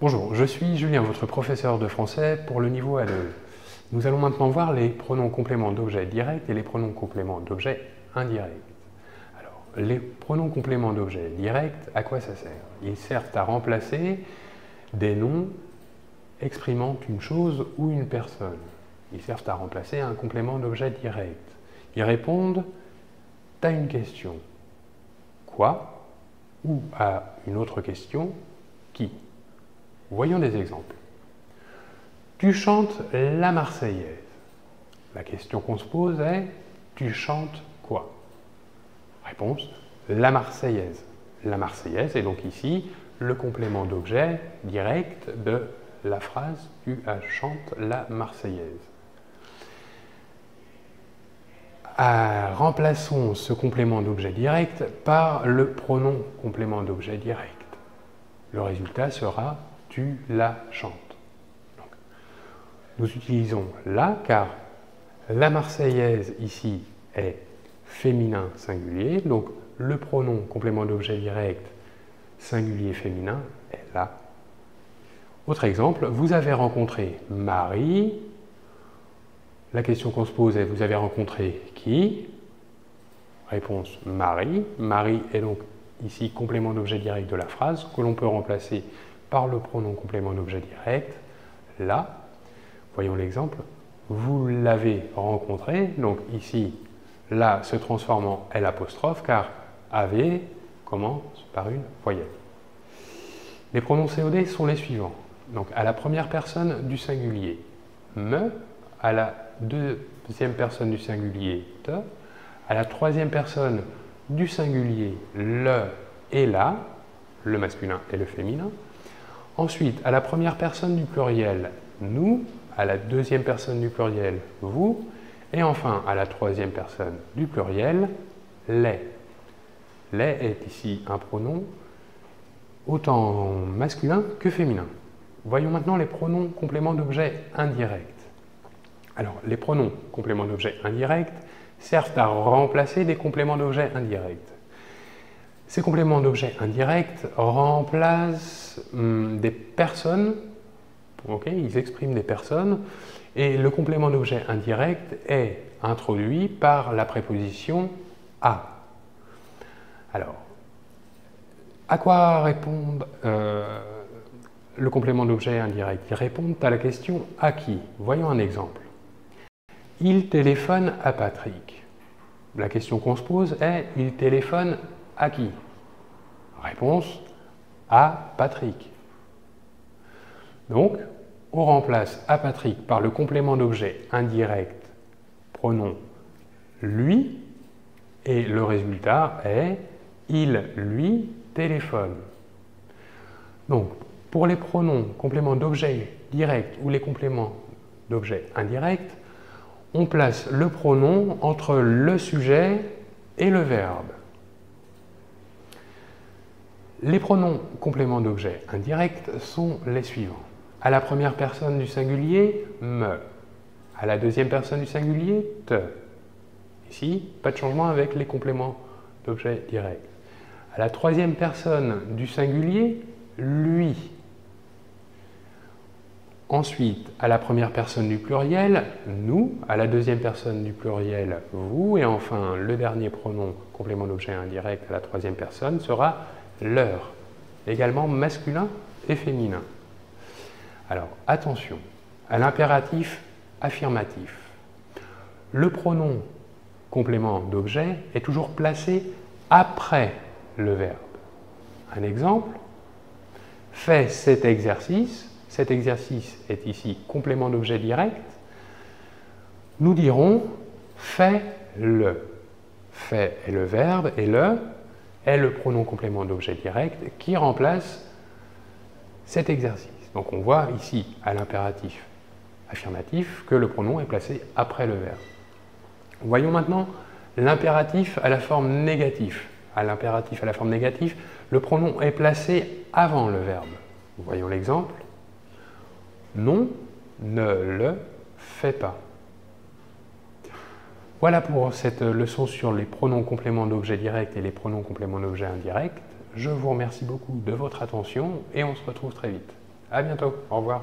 Bonjour, je suis Julien, votre professeur de français pour le niveau A2. Nous allons maintenant voir les pronoms compléments d'objet directs et les pronoms compléments d'objet indirects. Alors, les pronoms compléments d'objet directs, à quoi ça sert? Ils servent à remplacer des noms exprimant une chose ou une personne. Ils servent à remplacer un complément d'objet direct. Ils répondent à une question, quoi, ou à une autre question, qui. Voyons des exemples. Tu chantes la Marseillaise. La question qu'on se pose est, tu chantes quoi? Réponse, la Marseillaise. La Marseillaise est donc ici le complément d'objet direct de la phrase « tu chantes la Marseillaise ». Remplaçons ce complément d'objet direct par le pronom complément d'objet direct. Le résultat sera « tu la chantes ». Nous utilisons la car la Marseillaise ici est féminin singulier, donc le pronom complément d'objet direct singulier féminin est la. Autre exemple, vous avez rencontré Marie. La question qu'on se pose est, vous avez rencontré qui? Réponse, Marie. Marie est donc ici complément d'objet direct de la phrase que l'on peut remplacer par le pronom complément d'objet direct, la. Voyons l'exemple. Vous l'avez rencontré, donc ici, la se transforme en L' car avez commence par une voyelle. Les pronoms COD sont les suivants. Donc à la première personne du singulier, me, à la deuxième personne du singulier, te, à la troisième personne du singulier, le et la, le masculin et le féminin. Ensuite, à la première personne du pluriel, nous, à la deuxième personne du pluriel, vous, et enfin à la troisième personne du pluriel, les. Les est ici un pronom autant masculin que féminin. Voyons maintenant les pronoms compléments d'objet indirects. Alors, les pronoms compléments d'objet indirects servent à remplacer des compléments d'objet indirects. Ces compléments d'objet indirects remplacent des personnes. Ils expriment des personnes et le complément d'objet indirect est introduit par la préposition à. Alors, à quoi répond le complément d'objet indirect? Il répond à la question à qui? Voyons un exemple. Il téléphone à Patrick. La question qu'on se pose est, il téléphone à qui? Réponse, à Patrick. Donc, on remplace à Patrick par le complément d'objet indirect pronom lui et le résultat est il lui téléphone. Donc, pour les pronoms compléments d'objet direct ou les compléments d'objet indirect, on place le pronom entre le sujet et le verbe. Les pronoms compléments d'objet indirect sont les suivants. À la première personne du singulier, me. À la deuxième personne du singulier, te. Ici, pas de changement avec les compléments d'objet direct. À la troisième personne du singulier, lui. Ensuite, à la première personne du pluriel, nous. À la deuxième personne du pluriel, vous. Et enfin, le dernier pronom complément d'objet indirect à la troisième personne sera leur, également masculin et féminin. Alors, attention, à l'impératif affirmatif. Le pronom complément d'objet est toujours placé après le verbe. Un exemple, fais cet exercice. Cet exercice est ici complément d'objet direct. Nous dirons fais-le. Fais est le verbe et le est le pronom complément d'objet direct qui remplace cet exercice. Donc on voit ici à l'impératif affirmatif que le pronom est placé après le verbe. Voyons maintenant l'impératif à la forme négative. À l'impératif à la forme négative, le pronom est placé avant le verbe. Voyons l'exemple. Non, ne le fais pas. Voilà pour cette leçon sur les pronoms compléments d'objet direct et les pronoms compléments d'objet indirect. Je vous remercie beaucoup de votre attention et on se retrouve très vite. À bientôt. Au revoir.